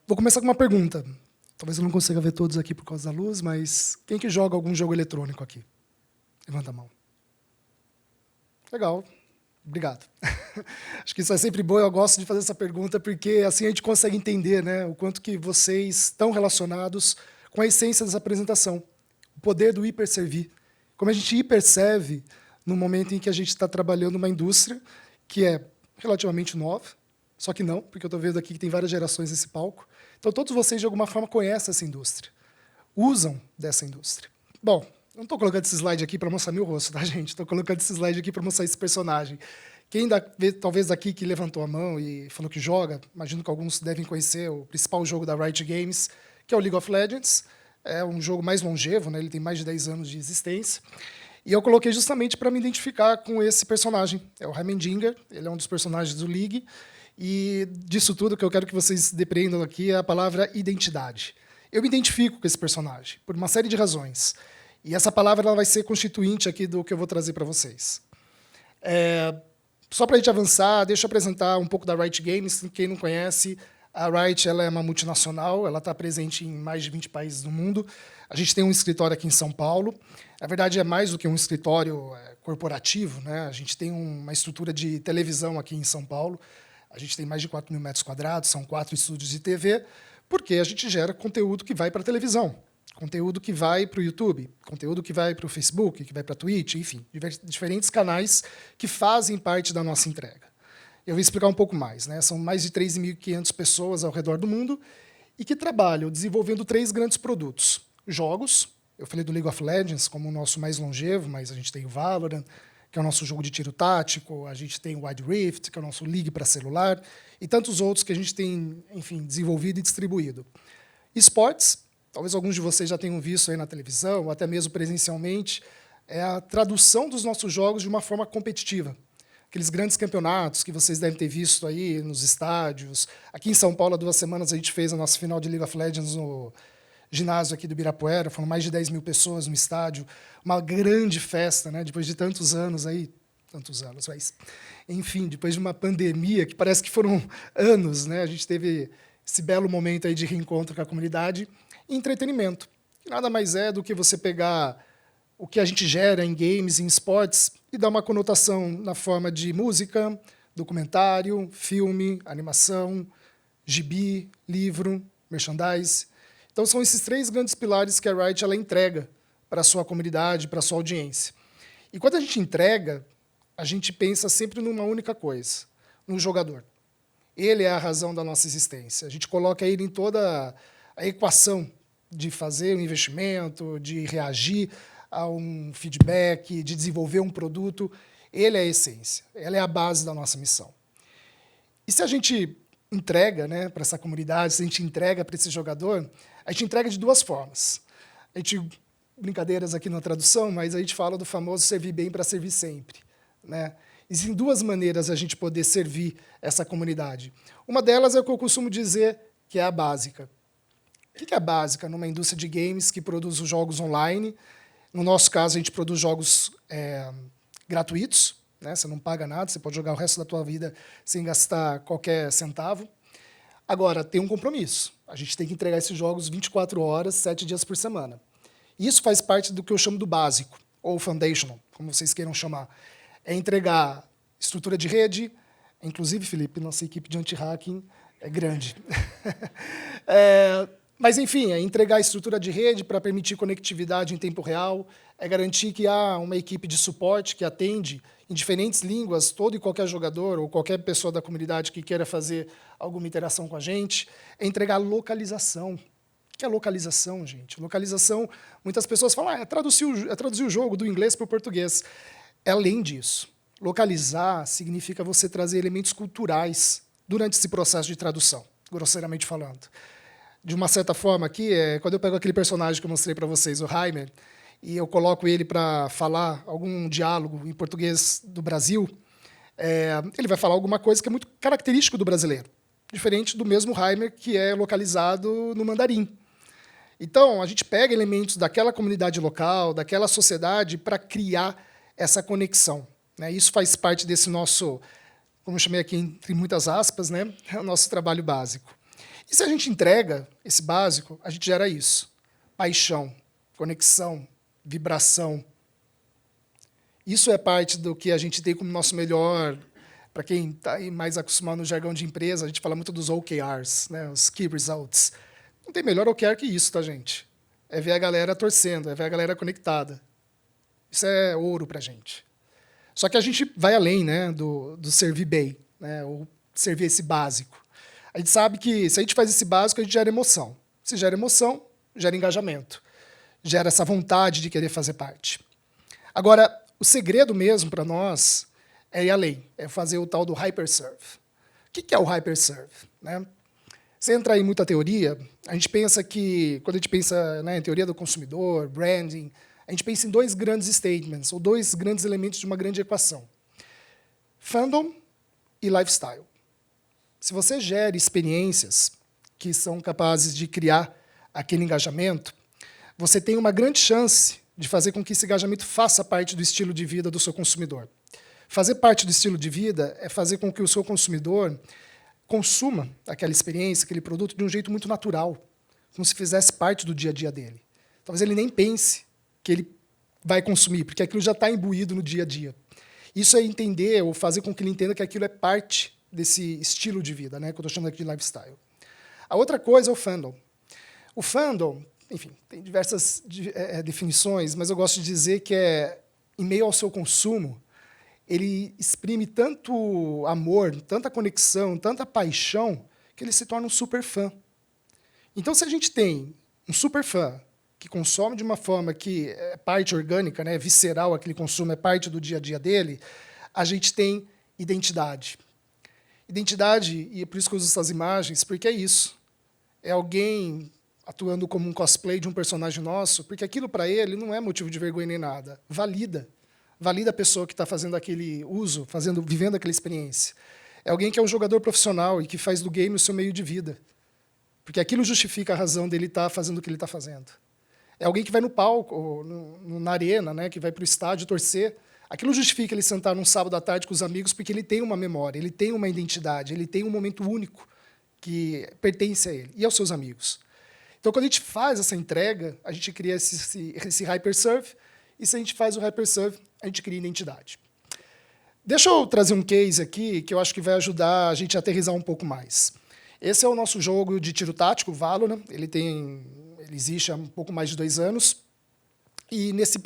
Vou começar com uma pergunta. Talvez eu não consiga ver todos aqui por causa da luz, mas quem que joga algum jogo eletrônico aqui? Levanta a mão. Legal. Obrigado. Acho que isso é sempre bom, eu gosto de fazer essa pergunta, porque assim a gente consegue entender, né, o quanto que vocês estão relacionados com a essência dessa apresentação, o poder do hiperservir. Como a gente hiperserve no momento em que a gente está trabalhando numa indústria que é relativamente nova, só que não, porque eu estou vendo aqui que tem várias gerações nesse palco. Então, todos vocês, de alguma forma, conhecem essa indústria, usam dessa indústria. Bom, não estou colocando esse slide aqui para mostrar meu rosto, tá, gente? Estou colocando esse slide aqui para mostrar esse personagem. Quem talvez daqui que levantou a mão e falou que joga, imagino que alguns devem conhecer o principal jogo da Riot Games, que é o League of Legends. É um jogo mais longevo, né? Ele tem mais de 10 anos de existência. E eu coloquei justamente para me identificar com esse personagem. É o Heimerdinger, ele é um dos personagens do League. E disso tudo que eu quero que vocês depreendam aqui é a palavra identidade. Eu me identifico com esse personagem, por uma série de razões. E essa palavra ela vai ser constituinte aqui do que eu vou trazer para vocês. Só para a gente avançar, deixa eu apresentar um pouco da Riot Games. Quem não conhece, a Riot ela é uma multinacional, ela está presente em mais de 20 países do mundo. A gente tem um escritório aqui em São Paulo. Na verdade, é mais do que um escritório corporativo, né? A gente tem uma estrutura de televisão aqui em São Paulo. A gente tem mais de 4.000 metros quadrados, são 4 estúdios de TV, porque a gente gera conteúdo que vai para a televisão, conteúdo que vai para o YouTube, conteúdo que vai para o Facebook, que vai para a Twitch, enfim, diferentes canais que fazem parte da nossa entrega. Eu vou explicar um pouco mais, né? São mais de 3.500 pessoas ao redor do mundo e que trabalham desenvolvendo 3 grandes produtos. Jogos, eu falei do League of Legends como o nosso mais longevo, mas a gente tem o Valorant, que é o nosso jogo de tiro tático, a gente tem o Wild Rift, que é o nosso League para celular, e tantos outros que a gente tem, enfim, desenvolvido e distribuído. Esportes, talvez alguns de vocês já tenham visto aí na televisão, ou até mesmo presencialmente, é a tradução dos nossos jogos de uma forma competitiva. Aqueles grandes campeonatos que vocês devem ter visto aí nos estádios. Aqui em São Paulo, há 2 semanas, a gente fez a nossa final de League of Legends no ginásio aqui do Ibirapuera, foram mais de 10.000 pessoas no estádio, uma grande festa, né? Depois de tantos anos, mas enfim, depois de uma pandemia que parece que foram anos, né? A gente teve esse belo momento aí de reencontro com a comunidade e entretenimento. Nada mais é do que você pegar o que a gente gera em games, em esportes, e dar uma conotação na forma de música, documentário, filme, animação, gibi, livro, merchandise. Então, são esses 3 grandes pilares que a Riot ela entrega para a sua comunidade, para a sua audiência. E quando a gente entrega, a gente pensa sempre numa única coisa, no jogador. Ele é a razão da nossa existência. A gente coloca ele em toda a equação de fazer um investimento, de reagir a um feedback, de desenvolver um produto. Ele é a essência, ela é a base da nossa missão. E se a gente entrega, né, para essa comunidade, se a gente entrega para esse jogador, a gente entrega de 2 formas. A gente, brincadeiras aqui na tradução, mas a gente fala do famoso servir bem para servir sempre, né? Existem 2 maneiras a gente poder servir essa comunidade. Uma delas é o que eu costumo dizer que é a básica. O que é a básica numa indústria de games que produz os jogos online? No nosso caso, a gente produz jogos gratuitos, né? Você não paga nada, você pode jogar o resto da tua vida sem gastar qualquer centavo. Agora, tem um compromisso. A gente tem que entregar esses jogos 24 horas, 7 dias por semana. Isso faz parte do que eu chamo do básico, ou foundational, como vocês queiram chamar. É entregar estrutura de rede, inclusive, Felipe, nossa equipe de anti-hacking é grande. Mas, enfim, é entregar a estrutura de rede para permitir conectividade em tempo real, é garantir que há uma equipe de suporte que atende em diferentes línguas todo e qualquer jogador ou qualquer pessoa da comunidade que queira fazer alguma interação com a gente, é entregar localização. O que é localização, gente? Localização, muitas pessoas falam, é traduzir o jogo do inglês para o português. É além disso. Localizar significa você trazer elementos culturais durante esse processo de tradução, grosseiramente falando. De uma certa forma aqui, quando eu pego aquele personagem que eu mostrei para vocês, o Heimer, e eu coloco ele para falar algum diálogo em português do Brasil, ele vai falar alguma coisa que é muito característico do brasileiro, diferente do mesmo Heimer que é localizado no mandarim. Então, a gente pega elementos daquela comunidade local, daquela sociedade, para criar essa conexão, né? Isso faz parte desse nosso, como eu chamei aqui entre muitas aspas, né, o nosso trabalho básico. E se a gente entrega esse básico, a gente gera isso. Paixão, conexão, vibração. Isso é parte do que a gente tem como nosso melhor. Para quem está mais acostumado no jargão de empresa, a gente fala muito dos OKRs, né, os Key Results. Não tem melhor OKR que isso, tá, gente? É ver a galera torcendo, é ver a galera conectada. Isso é ouro para a gente. Só que a gente vai além, né, do servir bem, né, ou servir esse básico. A gente sabe que se a gente faz esse básico, a gente gera emoção. Se gera emoção, gera engajamento. Gera essa vontade de querer fazer parte. Agora, o segredo mesmo para nós é ir além, é fazer o tal do hyperserve. O que é o hyperserve? Né? Sem entrar em muita teoria, a gente pensa que, quando a gente pensa, né, em teoria do consumidor, branding, a gente pensa em dois grandes statements, ou dois grandes elementos de uma grande equação. Fandom e lifestyle. Se você gera experiências que são capazes de criar aquele engajamento, você tem uma grande chance de fazer com que esse engajamento faça parte do estilo de vida do seu consumidor. Fazer parte do estilo de vida é fazer com que o seu consumidor consuma aquela experiência, aquele produto, de um jeito muito natural, como se fizesse parte do dia a dia dele. Talvez ele nem pense que ele vai consumir, porque aquilo já está imbuído no dia a dia. Isso é entender, ou fazer com que ele entenda que aquilo é parte desse estilo de vida, né, que eu estou chamando aqui de lifestyle. A outra coisa é o fandom. O fandom, enfim, tem diversas definições, mas eu gosto de dizer que é, em meio ao seu consumo, ele exprime tanto amor, tanta conexão, tanta paixão, que ele se torna um super fã. Então, se a gente tem um super fã que consome de uma forma que é parte orgânica, né, visceral, aquele consumo é parte do dia a dia dele, a gente tem identidade. Identidade, e é por isso que eu uso essas imagens, porque é isso. É alguém atuando como um cosplay de um personagem nosso, porque aquilo para ele não é motivo de vergonha nem nada. Valida. Valida a pessoa que está fazendo aquele uso, vivendo aquela experiência. É alguém que é um jogador profissional e que faz do game o seu meio de vida. Porque aquilo justifica a razão dele estar fazendo o que ele está fazendo. É alguém que vai no palco, ou na arena, né, que vai para o estádio torcer. Aquilo justifica ele sentar num sábado à tarde com os amigos, porque ele tem uma memória, ele tem uma identidade, ele tem um momento único que pertence a ele e aos seus amigos. Então, quando a gente faz essa entrega, a gente cria esse hyperserve, e se a gente faz o hyperserve, a gente cria identidade. Deixa eu trazer um case aqui que eu acho que vai ajudar a gente a aterrissar um pouco mais. Esse é o nosso jogo de tiro tático, o Valorant. Ele existe há um pouco mais de 2 anos. E nesse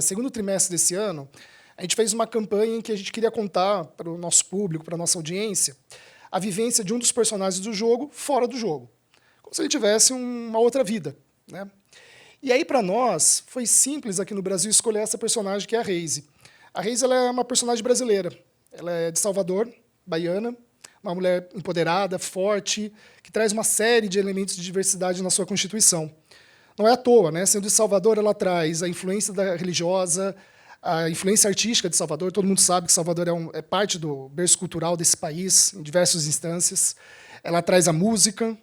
segundo trimestre desse ano, a gente fez uma campanha em que a gente queria contar para o nosso público, para a nossa audiência, a vivência de um dos personagens do jogo fora do jogo. Como se ele tivesse uma outra vida, né? E aí, para nós, foi simples aqui no Brasil escolher essa personagem, que é a Reise. A Reise, ela é uma personagem brasileira. Ela é de Salvador, baiana, uma mulher empoderada, forte, que traz uma série de elementos de diversidade na sua constituição. Não é à toa, né? Sendo de Salvador, ela traz a influência religiosa, a influência artística de Salvador. Todo mundo sabe que Salvador é parte do berço cultural desse país, em diversas instâncias. Ela traz a música,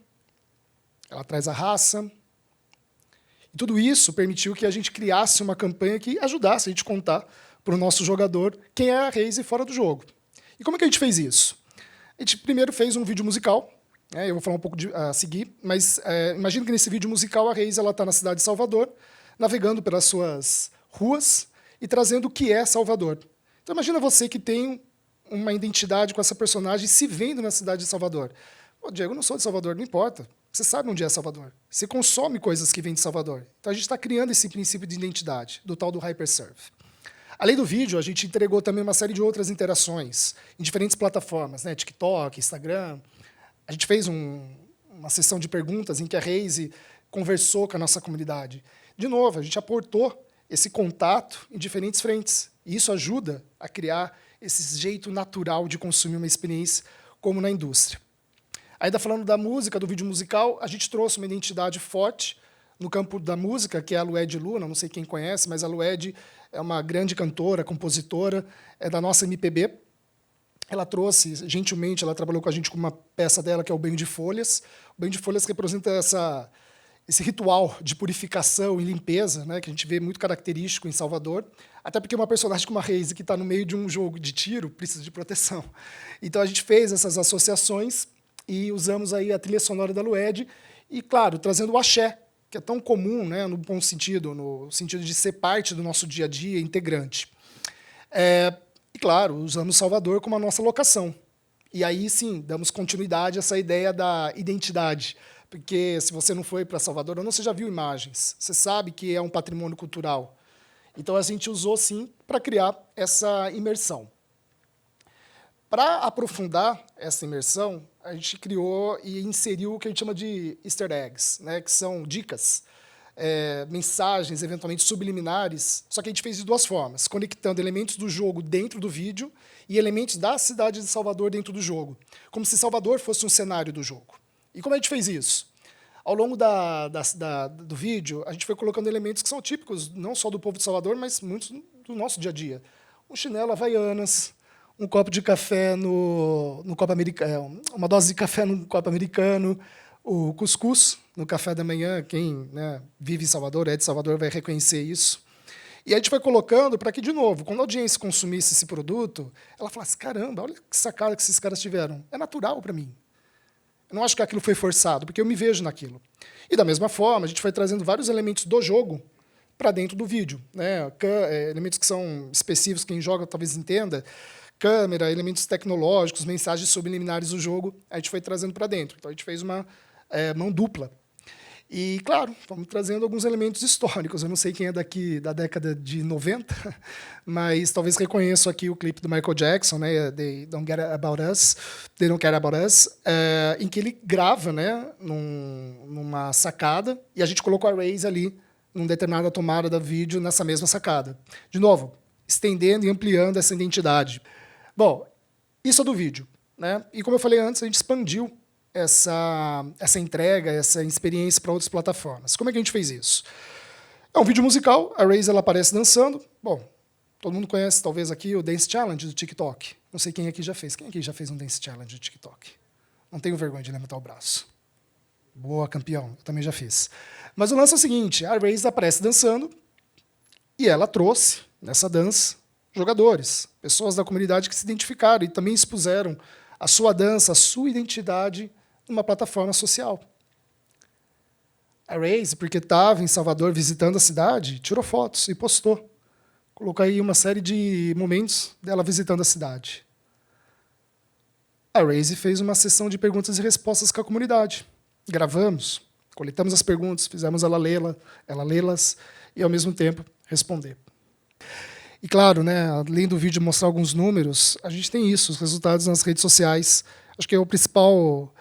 ela traz a raça. E tudo isso permitiu que a gente criasse uma campanha que ajudasse a gente a contar para o nosso jogador quem é a Reise fora do jogo. E como é que a gente fez isso? A gente primeiro fez um vídeo musical, eu vou falar um pouco a seguir, mas imagina que nesse vídeo musical a Reise está na cidade de Salvador, navegando pelas suas ruas e trazendo o que é Salvador. Então imagina você que tem uma identidade com essa personagem se vendo na cidade de Salvador. Pô, Diego, eu não sou de Salvador, não importa. Você sabe onde é Salvador. Você consome coisas que vêm de Salvador. Então, a gente está criando esse princípio de identidade, do tal do hyperserve. Além do vídeo, a gente entregou também uma série de outras interações em diferentes plataformas, né? TikTok, Instagram. A gente fez uma sessão de perguntas em que a Reise conversou com a nossa comunidade. De novo, a gente aportou esse contato em diferentes frentes. E isso ajuda a criar esse jeito natural de consumir uma experiência como na indústria. Ainda falando da música, do vídeo musical, a gente trouxe uma identidade forte no campo da música, que é a Lued Luna, não sei quem conhece, mas a Lued é uma grande cantora, compositora, é da nossa MPB. Ela trouxe, gentilmente, ela trabalhou com a gente com uma peça dela, que é o Banho de Folhas. O Banho de Folhas representa esse ritual de purificação e limpeza, né, que a gente vê muito característico em Salvador, até porque uma personagem como a Reise, que está no meio de um jogo de tiro, precisa de proteção. Então, a gente fez essas associações e usamos aí a trilha sonora da Lued, e, claro, trazendo o axé, que é tão comum, né, no bom sentido, no sentido de ser parte do nosso dia a dia, integrante. E, claro, usamos Salvador como a nossa locação. E aí, sim, damos continuidade a essa ideia da identidade. Porque se você não foi para Salvador, ou não, você já viu imagens. Você sabe que é um patrimônio cultural. Então, a gente usou, sim, para criar essa imersão. Para aprofundar essa imersão, a gente criou e inseriu o que a gente chama de easter eggs, né, que são dicas, mensagens, eventualmente subliminares, só que a gente fez de duas formas, conectando elementos do jogo dentro do vídeo e elementos da cidade de Salvador dentro do jogo, como se Salvador fosse um cenário do jogo. E como a gente fez isso? Ao longo do vídeo, a gente foi colocando elementos que são típicos, não só do povo de Salvador, mas muitos do nosso dia a dia. Um chinelo Havaianas, um copo de café no copo americano, uma dose de café no copo americano, o cuscuz no café da manhã, quem, né, vive em Salvador, é de Salvador, vai reconhecer isso. E a gente foi colocando para que, de novo, quando a audiência consumisse esse produto, ela falasse, caramba, olha que sacada que esses caras tiveram. É natural para mim. Eu não acho que aquilo foi forçado, porque eu me vejo naquilo. E, da mesma forma, a gente foi trazendo vários elementos do jogo para dentro do vídeo, né? Elementos que são específicos, quem joga talvez entenda, câmera, elementos tecnológicos, mensagens subliminares do jogo, a gente foi trazendo para dentro. Então, a gente fez uma mão dupla. E, claro, estamos trazendo alguns elementos históricos. Eu não sei quem é daqui da década de 90, mas talvez reconheçam aqui o clipe do Michael Jackson, né, They Don't Care About Us, em que ele grava, né, numa sacada, e a gente colocou a Raze ali, numa determinada tomada do vídeo, nessa mesma sacada. De novo, estendendo e ampliando essa identidade. Bom, isso é do vídeo, né? E como eu falei antes, a gente expandiu essa entrega, essa experiência para outras plataformas. Como é que a gente fez isso? É um vídeo musical, a Raze ela aparece dançando. Bom, todo mundo conhece talvez aqui o Dance Challenge do TikTok. Não sei quem aqui já fez. Quem aqui já fez um Dance Challenge do TikTok? Não tenho vergonha de levantar o braço. Boa, campeão. Eu também já fiz. Mas o lance é o seguinte, a Raze aparece dançando e ela trouxe, nessa dança, jogadores, pessoas da comunidade que se identificaram e também expuseram a sua dança, a sua identidade numa plataforma social. A Raze, porque estava em Salvador visitando a cidade, tirou fotos e postou. Colocou aí uma série de momentos dela visitando a cidade. A Raze fez uma sessão de perguntas e respostas com a comunidade. Gravamos, coletamos as perguntas, fizemos ela lê-las e, ao mesmo tempo, responder. E, claro, né, além do vídeo mostrar alguns números, a gente tem isso, os resultados nas redes sociais. Acho que é o principal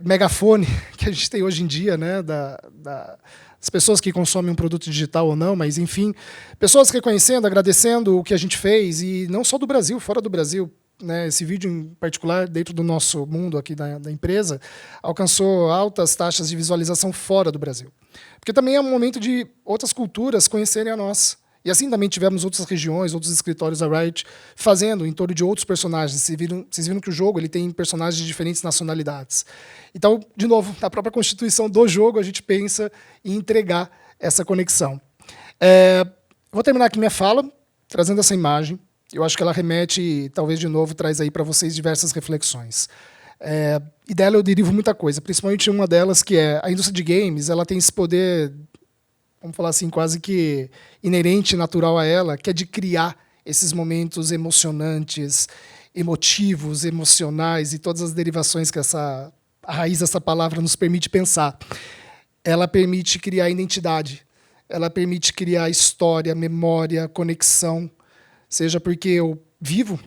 megafone que a gente tem hoje em dia, né, das pessoas que consomem um produto digital ou não, mas, enfim, pessoas reconhecendo, agradecendo o que a gente fez, e não só do Brasil, fora do Brasil. Né, esse vídeo, em particular, dentro do nosso mundo aqui da empresa, alcançou altas taxas de visualização fora do Brasil. Porque também é um momento de outras culturas conhecerem a nossa. E assim também tivemos outras regiões, outros escritórios da Riot fazendo em torno de outros personagens. Vocês viram que o jogo ele tem personagens de diferentes nacionalidades. Então, de novo, na própria constituição do jogo, a gente pensa em entregar essa conexão. Vou terminar aqui minha fala, trazendo essa imagem. Eu acho que ela remete, e talvez de novo, traz aí para vocês diversas reflexões. E dela eu derivo muita coisa, principalmente uma delas que é a indústria de games, ela tem esse poder, vamos falar assim, quase que inerente, natural a ela, que é de criar esses momentos emocionantes, emotivos, emocionais e todas as derivações que a raiz dessa palavra nos permite pensar. Ela permite criar identidade, ela permite criar história, memória, conexão, seja porque eu vivo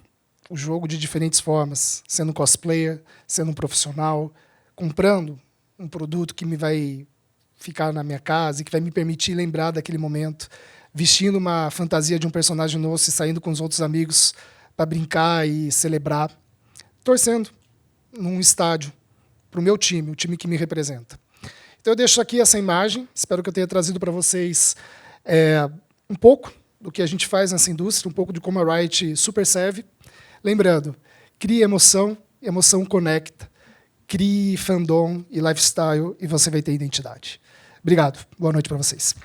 o jogo de diferentes formas, sendo cosplayer, sendo um profissional, comprando um produto que me vai ficar na minha casa e que vai me permitir lembrar daquele momento, vestindo uma fantasia de um personagem novo e saindo com os outros amigos para brincar e celebrar, torcendo num estádio para o meu time, o time que me representa. Então eu deixo aqui essa imagem, espero que eu tenha trazido para vocês um pouco do que a gente faz nessa indústria, um pouco de como a Riot super serve. Lembrando, crie emoção, emoção conecta, crie fandom e lifestyle e você vai ter identidade. Obrigado. Boa noite para vocês.